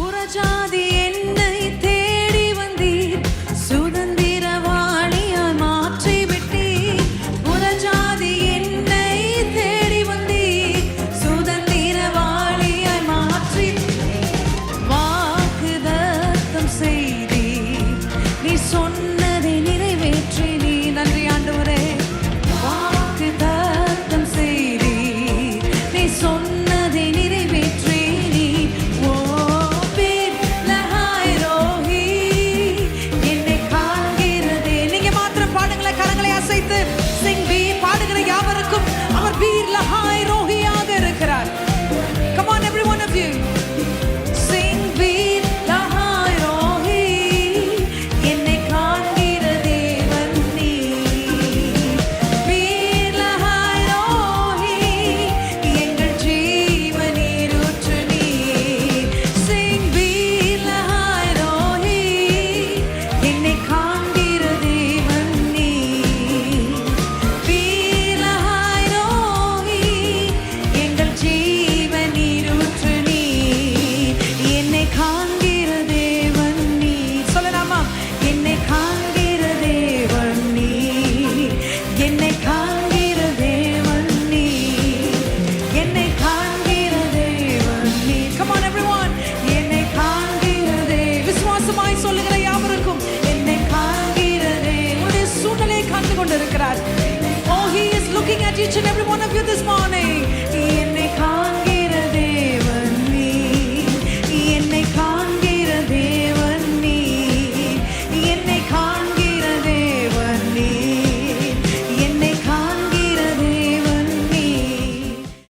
புறஜாதி என்னை தேடி வந்தீர், சுதந்திரவாளியாய் மாற்றி விட்டீர். புறஜாதி என்னை தேடி வந்தீர், சுதந்திரவாளியாய் மாற்றி வாக்குதத்தம் செய்தீர். நீ சொன்னதை நிறைவேற்றி நீ. நன்றி ஆண்டவரே. வாக்குதத்தம் செய்தீர், நீ சொன்னதை நிறைவேற்றி நீ. ஓ பாடுகிற யாவருக்கும் அவர் வீர் லஹாய் ரோஹியாக இருக்கிறார். Come on every one of you, sing வீர் லஹாய் ரோஹி, என்னை காண்கிற தேவன் நீ. வீர் லஹாய் ரோஹி, எங்கள் ஜீவனீர் ஊற்று நீ. Sing வீர் லஹாய் ரோஹி, என்னை காண்கிற தேவன் நீ. சொல்லுகிற யாவருக்கும் என்னை காண்கிறதே. உடைய சூழ்நிலையை கண்டு கொண்டிருக்கிறார். Oh, he is looking at each and every one of you this morning.